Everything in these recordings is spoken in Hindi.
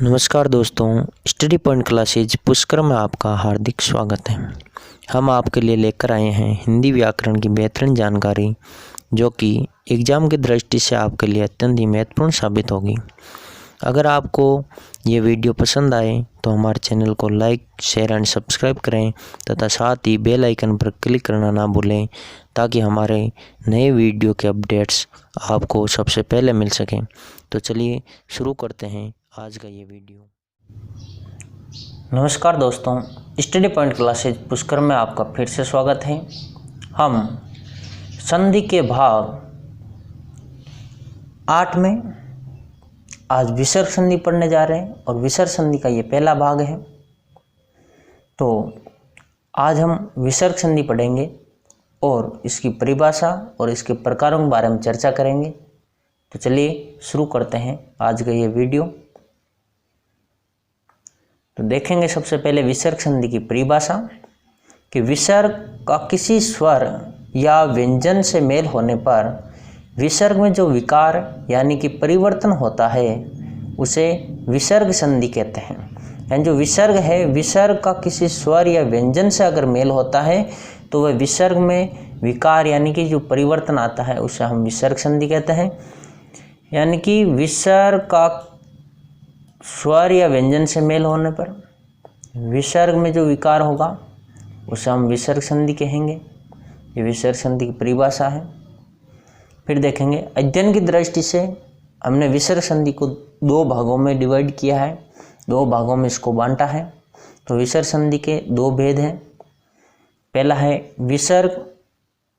नमस्कार दोस्तों, स्टडी पॉइंट क्लासेज पुष्कर में आपका हार्दिक स्वागत है। हम आपके लिए लेकर आए हैं हिंदी व्याकरण की बेहतरीन जानकारी, जो कि एग्ज़ाम की दृष्टि से आपके लिए अत्यंत ही महत्वपूर्ण साबित होगी। अगर आपको ये वीडियो पसंद आए तो हमारे चैनल को लाइक, शेयर एंड सब्सक्राइब करें तथा साथ ही बेल आइकन पर क्लिक करना ना भूलें, ताकि हमारे नए वीडियो के अपडेट्स आपको सबसे पहले मिल सकें। तो चलिए शुरू करते हैं आज का ये वीडियो। नमस्कार दोस्तों, स्टडी पॉइंट क्लासेज पुष्कर में आपका फिर से स्वागत है। हम संधि के भाग 8 में आज विसर्ग संधि पढ़ने जा रहे हैं और विसर्ग संधि का ये पहला भाग है। तो आज हम विसर्ग संधि पढ़ेंगे और इसकी परिभाषा और इसके प्रकारों के बारे में चर्चा करेंगे। तो चलिए शुरू करते हैं आज का ये वीडियो। तो देखेंगे सबसे पहले विसर्ग संधि की परिभाषा कि विसर्ग का किसी स्वर या व्यंजन से मेल होने पर विसर्ग में जो विकार यानी कि परिवर्तन होता है उसे विसर्ग संधि कहते हैं। यानी जो विसर्ग है, विसर्ग का किसी स्वर या व्यंजन से अगर मेल होता है तो वह विसर्ग में विकार यानी कि जो परिवर्तन आता है उसे हम विसर्ग संधि कहते हैं। यानी कि विसर्ग का स्वर या व्यंजन से मेल होने पर विसर्ग में जो विकार होगा उसे हम विसर्ग संधि कहेंगे। ये विसर्ग संधि की परिभाषा है। फिर देखेंगे अध्ययन की दृष्टि से हमने विसर्ग संधि को 2 भागों में डिवाइड किया है, 2 भागों में इसको बांटा है। तो विसर्ग संधि के 2 भेद हैं। पहला है विसर्ग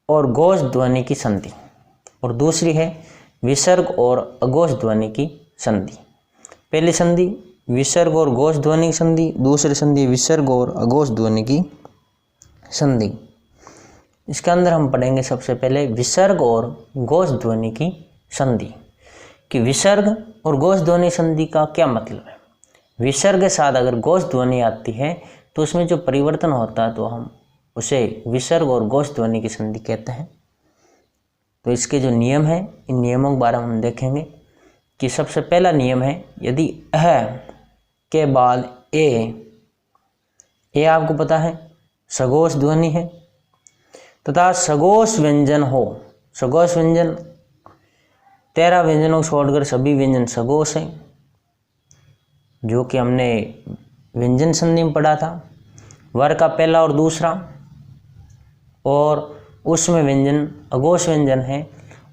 और घोष ध्वनि की संधि और दूसरी है विसर्ग और अघोष ध्वनि की संधि। पहली संधि विसर्ग और घोष ध्वनि की संधि, दूसरी संधि विसर्ग और अघोष ध्वनि की संधि। इसके अंदर हम पढ़ेंगे सबसे पहले विसर्ग और घोष ध्वनि की संधि कि विसर्ग और घोष ध्वनि संधि का क्या मतलब है। विसर्ग के साथ अगर घोष ध्वनि आती है तो उसमें जो परिवर्तन होता है तो हम उसे विसर्ग और घोष ध्वनि की संधि कहते हैं। तो इसके जो नियम हैं, इन नियमों के बारे में हम देखेंगे कि सबसे पहला नियम है, यदि अह के बाद ए आपको पता है सघोष ध्वनि है तथा सघोष व्यंजन हो। सघोष व्यंजन 13 व्यंजनों को छोड़कर सभी व्यंजन सघोष हैं, जो कि हमने व्यंजन संधि में पढ़ा था। वर का पहला और दूसरा और उसमें व्यंजन अघोष व्यंजन है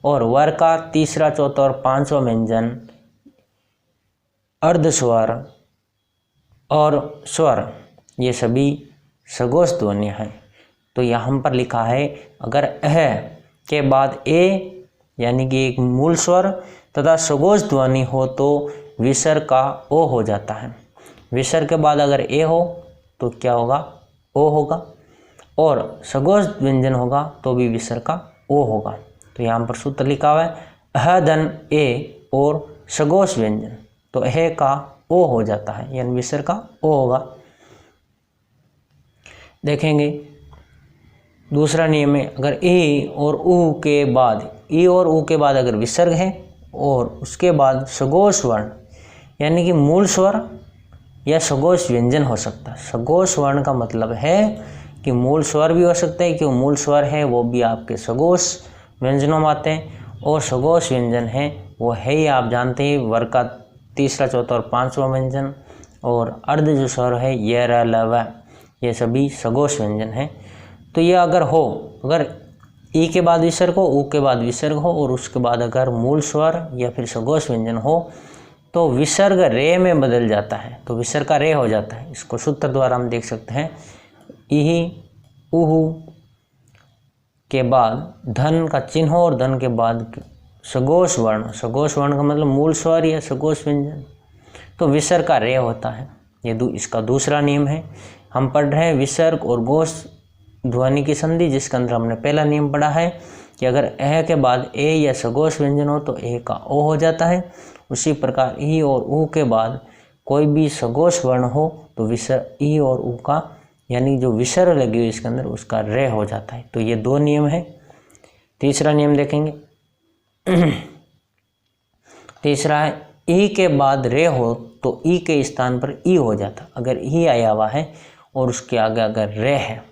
और वर का तीसरा, चौथा और 5वां व्यंजन अर्धस्वर और स्वर, ये सभी सघोष ध्वनियाँ हैं। तो यहाँ पर लिखा है अगर अह के बाद ए यानी कि एक मूल स्वर तथा सघोष ध्वनि हो तो विसर्ग का ओ हो जाता है। विसर्ग के बाद अगर ए हो तो क्या होगा, ओ होगा, और सघोष व्यंजन होगा तो भी विसर्ग का ओ होगा। तो यहाँ पर सूत्र लिखा हुआ है अह धन ए और सघोष व्यंजन, तो अह का ओ हो जाता है यानी विसर्ग का ओ होगा। देखेंगे दूसरा नियम है, अगर ई और ऊ के बाद अगर विसर्ग है और उसके बाद सघोष वर्ण यानी कि मूल स्वर या सघोष व्यंजन हो सकता है। सघोष वर्ण का मतलब है कि मूल स्वर भी हो सकता है, कि मूल स्वर है वो भी आपके सघोष व्यंजनों में आते हैं, और सघोष व्यंजन है वो है ही आप जानते हैं वर का तीसरा, चौथा और 5वां व्यंजन, और अर्ध जो स्वर है ये र ल व, ये सभी सघोष व्यंजन हैं। तो ये अगर हो, अगर ई के बाद विसर्ग हो, ऊ के बाद विसर्ग हो और उसके बाद अगर मूल स्वर या फिर सघोष व्यंजन हो तो विसर्ग रे में बदल जाता है, तो विसर्ग का रे हो जाता है। इसको सूत्र द्वारा हम देख सकते हैं, इही उहु के बाद धन का चिन्ह और धन के बाद सघोष वर्ण, सघोष वर्ण का मतलब मूल स्वर या सघोष व्यंजन, तो विसर्ग का रे होता है। ये इसका दूसरा नियम है। हम पढ़ रहे हैं विसर्ग और घोष ध्वनि की संधि, जिसके अंदर हमने पहला नियम पढ़ा है कि अगर अह के बाद ए या सघोष व्यंजन हो तो ए का ओ हो जाता है। उसी प्रकार ई और ऊ के बाद कोई भी सघोष वर्ण हो तो विसर्ग ई और ऊ का यानी जो विसर्ग लगी हुई इसके अंदर उसका रे हो जाता है। तो ये 2 नियम है। तीसरा नियम देखेंगे तीसरा है ई के बाद रे हो तो ई के स्थान पर ई हो जाता। अगर ई आया हुआ है और उसके आगे अगर रे है,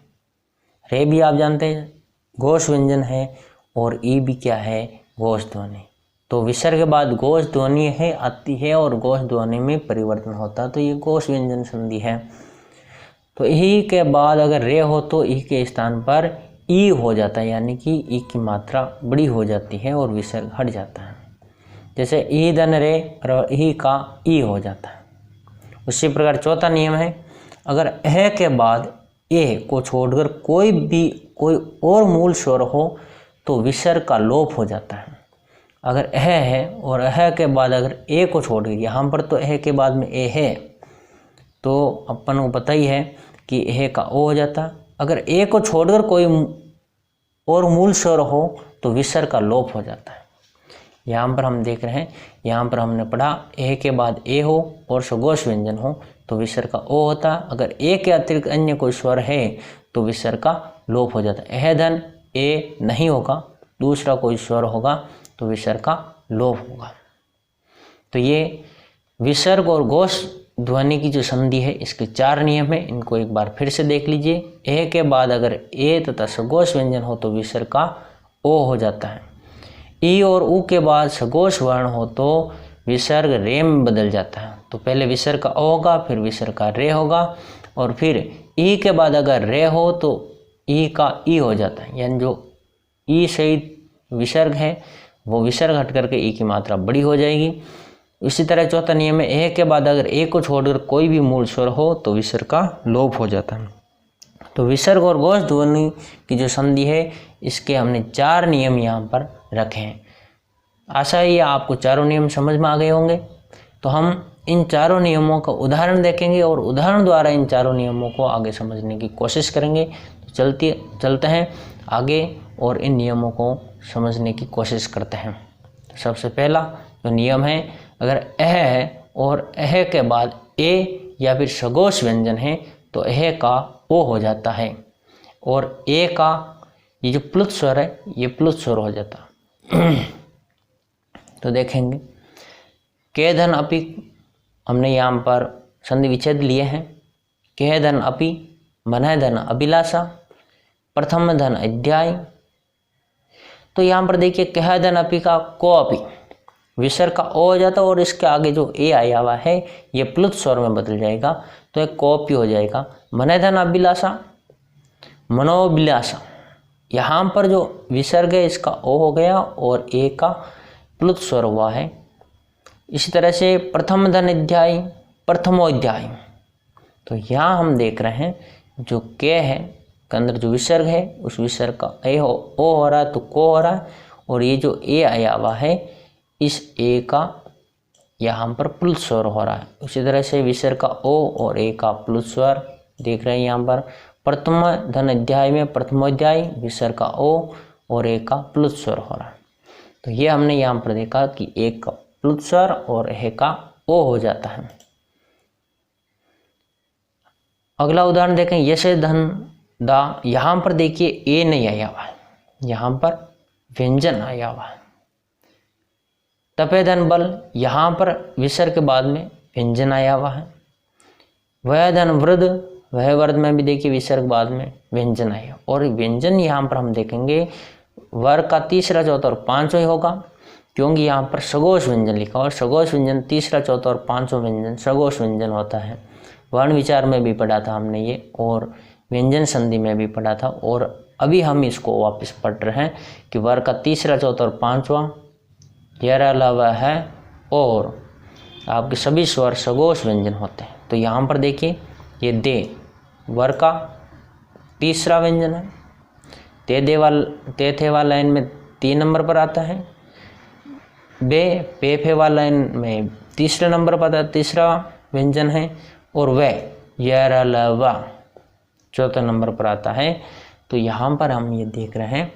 रे भी आप जानते हैं घोष व्यंजन है और ई भी क्या है, घोष ध्वनि। तो विसर्ग के बाद घोष ध्वनि है आती है और घोष ध्वनि में परिवर्तन होता है, तो ये घोष व्यंजन संधि है। तो ई के बाद अगर रे हो तो ई के स्थान पर ई हो जाता है, यानी कि ई की मात्रा बड़ी हो जाती है और विसर्ग हट जाता है। जैसे ई धन रे और ई का ई हो जाता है। उसी प्रकार चौथा नियम है, अगर अह के बाद ए को छोड़कर कोई और मूल स्वर हो तो विसर्ग का लोप हो जाता है। अगर अह है और अह के बाद अगर ए को छोड़ कर, यहाँ पर तो अह के बाद में ए है तो अपन को पता ही है कि अह का ओ हो जाता है। अगर ए को छोड़कर कोई और मूल स्वर हो तो विसर्ग का लोप हो जाता है। यहाँ पर हम देख रहे हैं, यहाँ पर हमने पढ़ा ए के बाद ए हो और सघोष व्यंजन हो तो विसर्ग का ओ होता है। अगर ए के अतिरिक्त अन्य कोई स्वर है तो विसर्ग का लोप हो जाता है। अह धन ए नहीं होगा, दूसरा कोई स्वर होगा तो विसर्ग का लोप होगा। तो ये विसर्ग और घोष ध्वनि की जो संधि है इसके 4 नियम है, इनको एक बार फिर से देख लीजिए। ए के बाद अगर ए तथा सघोष व्यंजन हो तो विसर्ग का ओ हो जाता है। ई और ऊ के बाद सघोष वर्ण हो तो विसर्ग रे में बदल जाता है। तो पहले विसर्ग का ओ होगा, फिर विसर्ग का रे होगा और फिर ई के बाद अगर रे हो तो ई का ई हो जाता है, यानी जो ई सहित विसर्ग है वो विसर्ग हट करके ई की मात्रा बड़ी हो जाएगी। इसी तरह चौथा नियम है, ए के बाद अगर ए को छोड़कर कोई भी मूल स्वर हो तो विसर्ग का लोप हो जाता है। तो विसर्ग और घोष ध्वनि की जो संधि है इसके हमने 4 नियम यहाँ पर रखे हैं। आशा है ये आपको चारों नियम समझ में आ गए होंगे। तो हम इन चारों नियमों का उदाहरण देखेंगे और उदाहरण द्वारा इन चारों नियमों को आगे समझने की कोशिश करेंगे। तो चलते हैं आगे और इन नियमों को समझने की कोशिश करते हैं। सबसे पहला जो नियम है, अगर अह है और अह के बाद ए या फिर सघोष व्यंजन है तो अह का ओ हो जाता है और ए का ये जो प्लुत स्वर है ये प्लुत स्वर हो जाता। तो देखेंगे के धन अपि, हमने यहाँ पर संधि विच्छेद लिए हैं। के धन अपि, मनः धन अभिलाषा, प्रथम धन अध्याय। तो यहाँ पर देखिए कह धन अपि का को अपि विसर्ग का ओ हो जाता और इसके आगे जो ए आया हुआ है ये प्लुत स्वर में बदल जाएगा तो एक कॉपी हो जाएगा। मनः धन अभिलाषा, मनोभिलाषा, यहाँ पर जो विसर्ग है इसका ओ हो गया और ए का प्लुत स्वर हुआ है। इसी तरह से प्रथम धन अध्याय, प्रथमोध्याय। तो यहाँ हम देख रहे हैं जो के है के अंदर जो विसर्ग है उस विसर्ग का ए हो ओ हो रहा है तो को हो रहा है और ये जो ए आया हुआ है इस ए का यहाँ पर प्लुत स्वर हो रहा है। उसी तरह से विसर्ग का ओ और ए का प्लुत स्वर देख रहे हैं यहाँ पर। प्रथम धन अध्याय में प्रथमोध्याय विसर्ग का ओ और ए का प्लुत स्वर हो रहा है। तो ये हमने यहाँ पर देखा कि ए का प्लुत स्वर और ए का ओ हो जाता है। अगला उदाहरण देखें, यसे धन दा। यहाँ पर देखिए ए नहीं आया हुआ है, यहाँ पर व्यंजन आया हुआ है। तपे धन बल, यहाँ पर विसर्ग के बाद में व्यंजन आया हुआ है। वह धन वृद्ध, वह वर्द में भी देखिए विसर्ग बाद में व्यंजन आया और व्यंजन यहाँ पर हम देखेंगे वर्ग का तीसरा चौथा और पांचवा ही होगा क्योंकि यहाँ पर सघोष व्यंजन लिखा और सघोष व्यंजन तीसरा चौथा और पांचवा व्यंजन सघोष व्यंजन होता है। वर्ण विचार में भी पढ़ा था हमने ये और व्यंजन संधि में भी पढ़ा था और अभी हम इसको वापस पढ़ रहे हैं कि वर्ग का तीसरा चौथा और पांचवा यह अलावा है और आपके सभी स्वर सघोष व्यंजन होते हैं। तो यहाँ पर देखिए ये दे वर्ग का तीसरा व्यंजन है। ते थे वाला लाइन में 3 नंबर पर आता है। बे पे फे वाला लाइन में तीसरे नंबर पर आता है, तीसरा व्यंजन है और वह यह अलावा चौथा नंबर पर आता है। तो यहाँ पर हम ये देख रहे हैं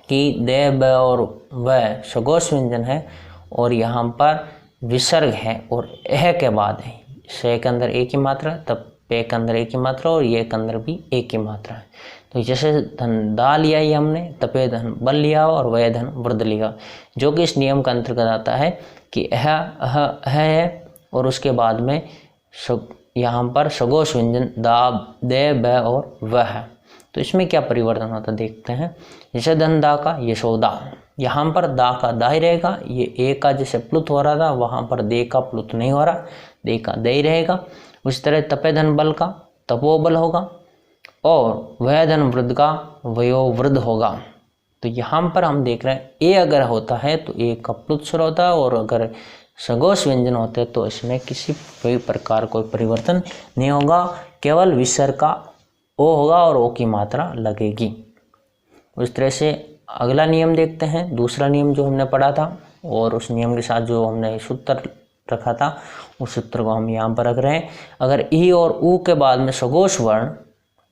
कि दे ब और वह सघोष व्यंजन है और यहाँ पर विसर्ग है और एह के बाद है। से के अंदर एक ही मात्रा, तब पे के अंदर एक ही मात्रा और ये के अंदर भी एक ही मात्रा है। तो जैसे धन दा लिया ही हमने, तपे धन बल लिया और वह धन वृद्ध लिया, जो कि इस नियम का अंतर्गत आता है कि है और उसके बाद में यहाँ पर सगोश व्यंजन दा, दे, ब और वह है। तो इसमें क्या परिवर्तन होता देखते हैं। जैसे धन दा का यशोदा, यहाँ पर दा का दा ही रहेगा, ये ए का जैसे प्लुत हो रहा था वहाँ पर दे का प्लुत नहीं हो रहा, दे का दे ही रहेगा। उसी तरह तपे धन बल का तपोबल होगा और वह धन वृद्ध का वयोवृद्ध होगा। तो यहाँ पर हम देख रहे हैं ए अगर होता है तो ए का प्लुत स्वर होता है और अगर सगोश व्यंजन होते हैं तो इसमें किसी भी प्रकार कोई परिवर्तन नहीं होगा, केवल विसर्ग का ओ होगा और ओ की मात्रा लगेगी। उस तरह से अगला नियम देखते हैं, दूसरा नियम जो हमने पढ़ा था और उस नियम के साथ जो हमने सूत्र रखा था उस सूत्र को हम यहाँ पर रख रहे हैं। अगर ई और ऊ के बाद में सगोश वर्ण,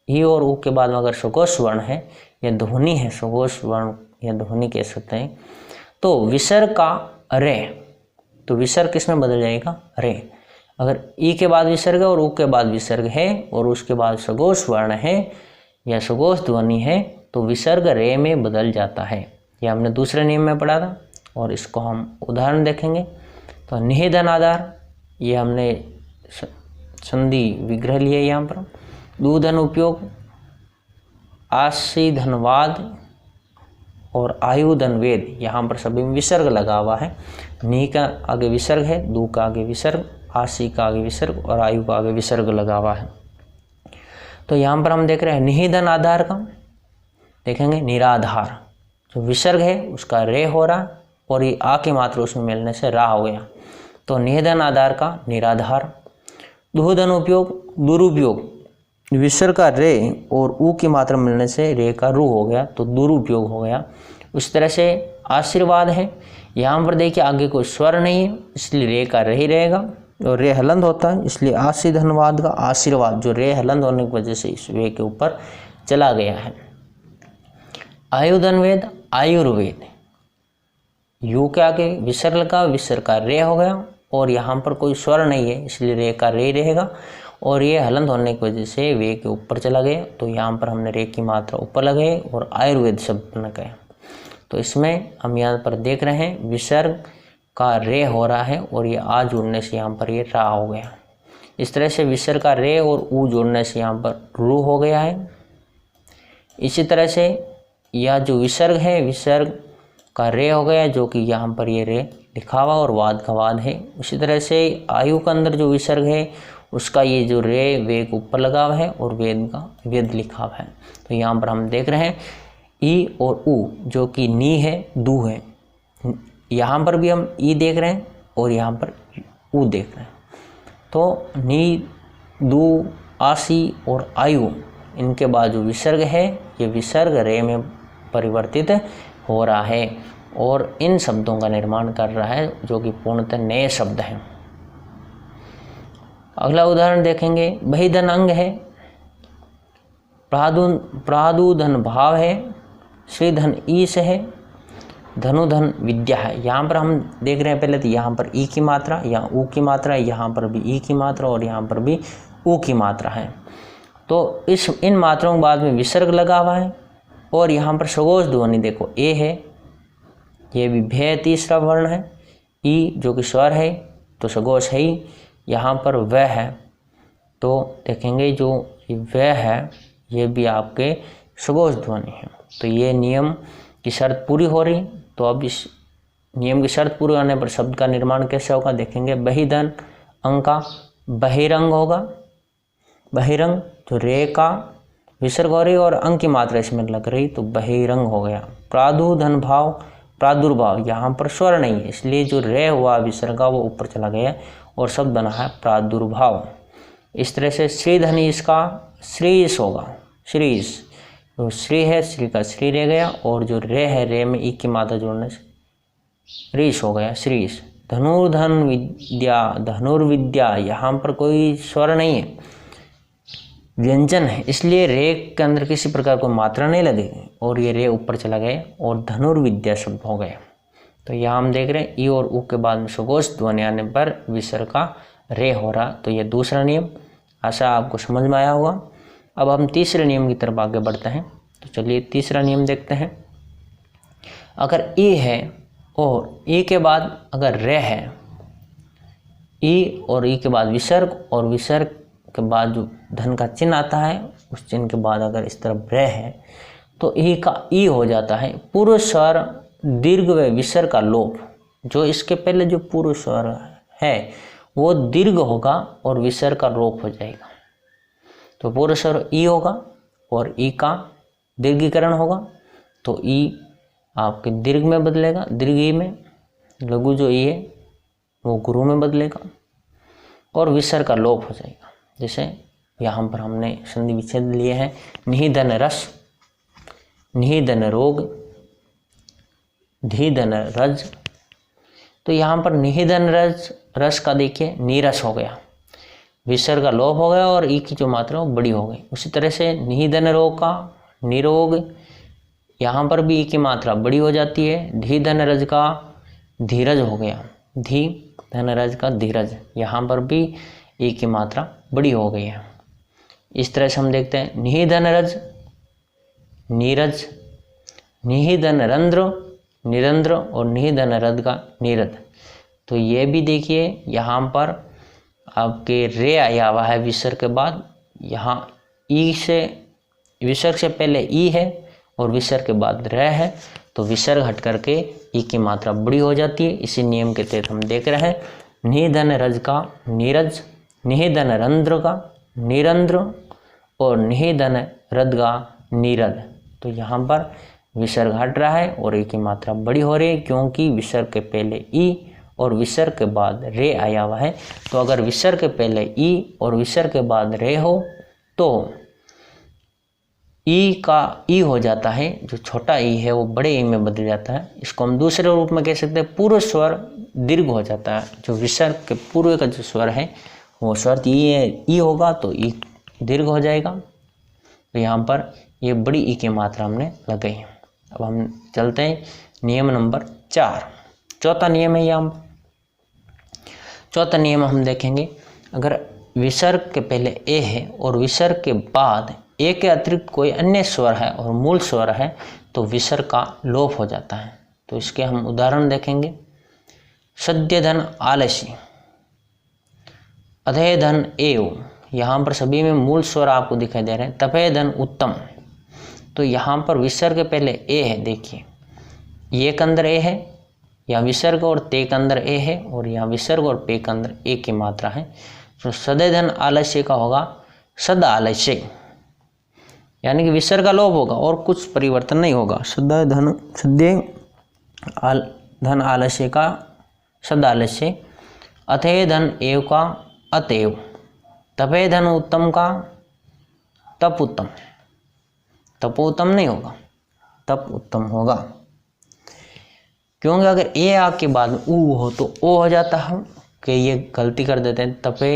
ई और ऊ के बाद में अगर सगोश वर्ण है या ध्वनि है, सगोश वर्ण या ध्वनि कह सकते हैं, तो विसर्ग का रे, तो विसर्ग किसमें बदल जाएगा, रे। अगर ई के बाद विसर्ग और ऊ के बाद विसर्ग है और उसके बाद सगोश वर्ण है या सगोश ध्वनि है तो विसर्ग रे में बदल जाता है। यह हमने दूसरे नियम में पढ़ा था और इसको हम उदाहरण देखेंगे। तो निहिधन आधार, ये हमने संधि विग्रह लिया यहाँ पर। दूधन उपयोग, आशी धनवाद और आयुधन वेद, यहाँ पर सभी में विसर्ग लगा हुआ है। नी का आगे विसर्ग है, दू का आगे विसर्ग, आशी का आगे विसर्ग और आयु का आगे विसर्ग लगा हुआ है। तो यहाँ पर हम देख रहे हैं निहिधन आधार का देखेंगे निराधार, जो विसर्ग है उसका रे हो रहा और ये आ की मात्रा उसमें मिलने से रा हो गया, तो निहिधन आधार का निराधार। दुहधन उपयोग, दुरुपयोग, विसर्ग का रे और ऊ की मात्रा मिलने से रे का रू हो गया तो दुरुपयोग हो गया। उस तरह से आशीर्वाद है, यहाँ पर देखिए आगे कोई स्वर नहीं है इसलिए रे का रे ही रहेगा और रे हलंत होता है इसलिए आशी धनवाद का आशीर्वाद, जो रे हलंत होने की वजह से इस वे के ऊपर चला गया है। आयुधन वेद, आयुर्वेद, यू के आगे विसर्ग का, विसर्ग का रे हो गया और यहाँ पर कोई स्वर नहीं है इसलिए रे का रे रहेगा और ये हलंत होने की वजह से वे के ऊपर चला गया तो यहाँ पर हमने रे की मात्रा ऊपर लगाई और आयुर्वेद शब्द बन गया। तो इसमें हम यहाँ पर देख रहे हैं विसर्ग का रे हो रहा है और ये आ जुड़ने से यहाँ पर ये रा हो गया। इस तरह से विसर्ग का रे और ऊ जुड़ने से यहाँ पर रू हो गया है। इसी तरह से यह जो विसर्ग है, विसर्ग का रे हो गया जो कि यहाँ पर ये रे लिखा हुआ और वाद का वाद है। उसी तरह से आयु के अंदर जो विसर्ग है उसका ये जो रे वेग ऊपर लगा हुआ है और वेद का वेद लिखा हुआ है। तो यहाँ पर हम देख रहे हैं ई और ऊ जो कि नी है, दू है, यहाँ पर भी हम ई देख रहे हैं और यहाँ पर ऊ देख रहे हैं। तो नी, दू, आशी और आयु, इनके बाद जो विसर्ग है ये विसर्ग रे में परिवर्तित हो रहा है और इन शब्दों का निर्माण कर रहा है जो कि पूर्णतः नए शब्द हैं। अगला उदाहरण देखेंगे, बहिधन अंग है, प्रादुधन भाव है, श्रीधन ईश है, धनुधन विद्या है। यहाँ पर हम देख रहे हैं पहले तो यहाँ पर ई की मात्रा, यहाँ ऊ की मात्रा, यहाँ पर भी ई की मात्रा और यहाँ पर भी ऊ की मात्रा है। तो इन मात्राओं के बाद में विसर्ग लगा हुआ है और यहाँ पर सगोश ध्वनि देखो ए है, ये भी भे तीसरा वर्ण है, ई जो कि स्वर है तो सगोश है ही, यहाँ पर वह है तो देखेंगे जो वह है ये भी आपके सगोश ध्वनि है। तो ये नियम की शर्त पूरी हो रही। तो अब इस नियम की शर्त पूरी होने पर शब्द का निर्माण कैसे होगा देखेंगे। बहिधन अंग का बहिरंग होगा, बहिरंग जो रे का विसर्ग हो रही और अंग की मात्रा इसमें लग रही तो बहिरंग हो गया। प्रादुधन भाव, प्रादुर्भाव, यहाँ पर स्वर नहीं है इसलिए जो रे हुआ विसर्ग वो ऊपर चला गया और शब्द बना है प्रादुर्भाव। इस तरह से श्रीधन इसका श्रीस होगा, श्रीस, तो श्री है श्री का श्री रह गया और जो रे है रे में ई की मात्रा जोड़ने से रीस हो गया, श्रीस। धनुर्धन विद्या, धनुर्विद्या, यहाँ पर कोई स्वर नहीं है, व्यंजन है इसलिए रे के अंदर किसी प्रकार कोई मात्रा नहीं लगेगी और ये रे ऊपर चला गया और धनुर्विद्या शब्द हो गया। तो यहाँ हम देख रहे हैं ई और ऊ के बाद में सगोश ध्वनि आने पर विसर्ग का रे हो रहा। तो ये दूसरा नियम, आशा आपको समझ में आया होगा। अब हम तीसरे नियम की तरफ आगे बढ़ते हैं। तो चलिए तीसरा नियम देखते हैं। अगर ए है और ई के बाद अगर रे है, ई और ई के बाद विसर्ग और विसर्ग के बाद जो धन का चिन्ह आता है उस चिन्ह के बाद अगर इस तरफ रे है तो ई का ई हो जाता है। पूर्व स्वर दीर्घ व विसर्ग का लोप, जो इसके पहले जो पूर्व स्वर है वो दीर्घ होगा और विसर्ग का लोप हो जाएगा। तो पूर्व स्वर ई होगा और ई का दीर्घीकरण होगा, तो ई आपके दीर्घ में बदलेगा, दीर्घ ई में, लघु जो ई है वो गुरु में बदलेगा और विसर्ग का लोप हो जाएगा। जैसे यहाँ पर हमने संधि विच्छेद लिए हैं, निहिधन रस, निहिधन रोग, धीधन रज। तो यहाँ पर निहिधन रस का देखिए नीरस हो गया, विसर्ग का लोप हो गया और ई की जो मात्रा वो बड़ी हो गई। उसी तरह से निहिधन रोग का निरोग, यहाँ पर भी ई की मात्रा बड़ी हो जाती है। धीधन रज का धीरज हो गया, धी धन रज का धीरज, यहाँ पर भी ई की मात्रा बड़ी हो गई है। इस तरह से हम देखते हैं निहिधन रज नीरज, निहिधन रंध्र निरंध्र और निहिधन रद का नीरद। तो ये भी देखिए यहाँ पर आपके रे आया हुआ है विसर्ग के बाद, यहाँ ई से विसर्ग से पहले ई है और विसर्ग के बाद रे है, तो विसर्ग हट करके ई की मात्रा बड़ी हो जाती है। इसी नियम के तहत हम देख रहे हैं निहिधन रज का नीरज, निहिधन रंध्र का निरंध्र और निहिधन रद का नीरद। तो यहाँ पर विसर्ग हट रहा है और ई की मात्रा बड़ी हो रही है, क्योंकि विसर्ग के पहले ई और विसर्ग के बाद रे आया हुआ है। तो अगर विसर्ग के पहले ई और विसर्ग के बाद रे हो तो ई का ई हो जाता है, जो छोटा ई है वो बड़े ई में बदल जाता है। इसको हम दूसरे रूप में कह सकते हैं पूर्व स्वर दीर्घ हो जाता है। जो विसर्ग के पूर्व का जो स्वर है वो स्वर ई होगा तो ई दीर्घ हो जाएगा। तो यहाँ पर ये बड़ी ई की मात्रा हमने लगाई। अब हम चलते हैं नियम नंबर 4, चौथा नियम है। यहाँ चौथा नियम हम देखेंगे, अगर विसर्ग के पहले ए है और विसर्ग के बाद ए के अतिरिक्त कोई अन्य स्वर है और मूल स्वर है तो विसर्ग का लोप हो जाता है। तो इसके हम उदाहरण देखेंगे। सद्यधन आलसी, अधेधन एव, यहाँ पर सभी में मूल स्वर आपको दिखाई दे रहे हैं। तपेधन उत्तम, तो यहाँ पर विसर्ग के पहले ए है, देखिए ये के अंदर ए है, या विसर्ग और ते के अंदर ए है और यहाँ विसर्ग और पे के अंदर ए की मात्रा है। तो सदैधन आलस्य का होगा सद आलस्य, यानी कि विसर्ग का लोप होगा और कुछ परिवर्तन नहीं होगा। सद्य धन आलस्य का सद आलस्य, अथे धन एव का अतएव, तपे धन उत्तम का तप उत्तम, तपोत्तम नहीं होगा, तप उत्तम होगा। क्योंकि अगर ए आ के बाद ऊ हो तो ओ हो जाता है, कि ये गलती कर देते हैं। तपे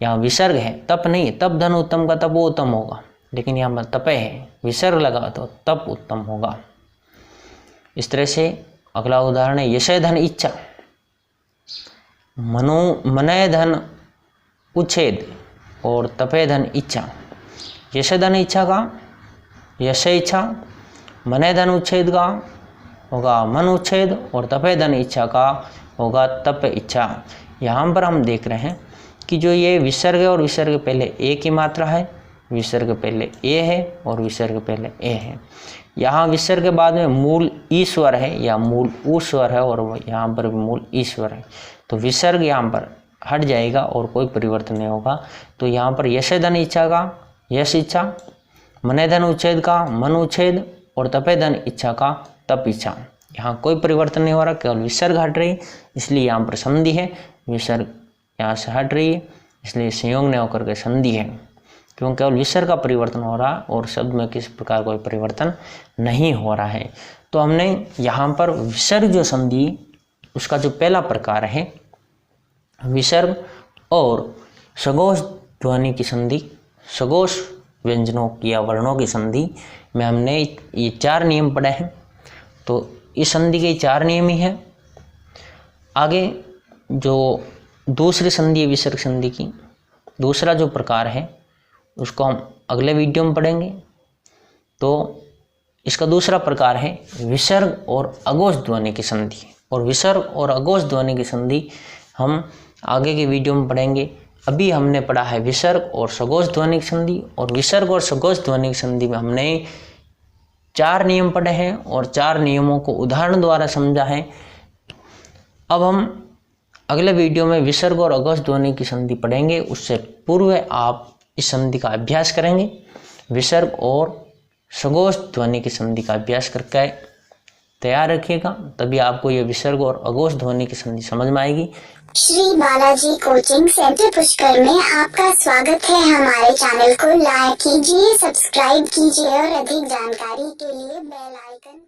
यहाँ विसर्ग है, तप नहीं है, तप धन उत्तम का तप उत्तम होगा, लेकिन यहाँ पर तपे है, विसर्ग लगा तो तप उत्तम होगा। इस तरह से अगला उदाहरण है यशय धन इच्छा, मनय धन उच्छेद और तपे धन इच्छा। यशय धन इच्छा का यशय इच्छा, मनय धन उच्छेद का होगा मन उच्छेद और तपे धन इच्छा का होगा तप इच्छा। यहाँ पर हम देख रहे हैं कि जो ये विसर्ग है और विसर्ग पहले ए की मात्रा है, विसर्ग पहले ए है और विसर्ग पहले ए है। यहाँ विसर्ग के बाद में मूल ई स्वर है या मूल ऊ स्वर है और यहाँ पर भी मूल ई स्वर है, तो विसर्ग यहाँ पर हट जाएगा और कोई परिवर्तन नहीं होगा। तो यहाँ पर यश धन इच्छा का यश इच्छा, मनय धन उच्छेद का मन उच्छेद और तपे धन इच्छा का तप इच्छा। यहाँ कोई परिवर्तन नहीं हो रहा, केवल विसर्ग हट रही, इसलिए यहाँ पर संधि है। विसर्ग यहाँ से हट रही है इसलिए संयोग न होकर के संधि है, क्योंकि केवल विसर्ग का परिवर्तन हो रहा और शब्द में किसी प्रकार कोई परिवर्तन नहीं हो रहा है। तो हमने यहाँ पर विसर्ग जो संधि उसका जो पहला प्रकार है विसर्ग और सघोष ध्वनि की संधि, सघोष व्यंजनों की या वर्णों की संधि में हमने ये 4 नियम पढ़े हैं। तो इस संधि के 4 नियम ही हैं। आगे जो दूसरी संधि है विसर्ग संधि की, दूसरा जो प्रकार है उसको हम अगले वीडियो में पढ़ेंगे। तो इसका दूसरा प्रकार है विसर्ग और अघोष ध्वनि की संधि। और विसर्ग और अघोष ध्वनि की संधि हम आगे के वीडियो में पढ़ेंगे। अभी हमने पढ़ा है विसर्ग और सघोष ध्वनि की संधि, और विसर्ग और सघोष ध्वनि की संधि में हमने 4 नियम पढ़े हैं और 4 नियमों को उदाहरण द्वारा समझा है। अब हम अगले वीडियो में विसर्ग और अघोष ध्वनि की संधि पढ़ेंगे। उससे पूर्व आप इस संधि का अभ्यास करेंगे। विसर्ग और सघोष ध्वनि की संधि का अभ्यास करके तैयार रखिएगा, तभी आपको ये विसर्ग और अघोष ध्वनि की संधि समझ में आएगी। श्री बालाजी कोचिंग सेंटर पुष्कर में आपका स्वागत है। हमारे चैनल को लाइक कीजिए, सब्सक्राइब कीजिए और अधिक जानकारी के लिए बेल आइकन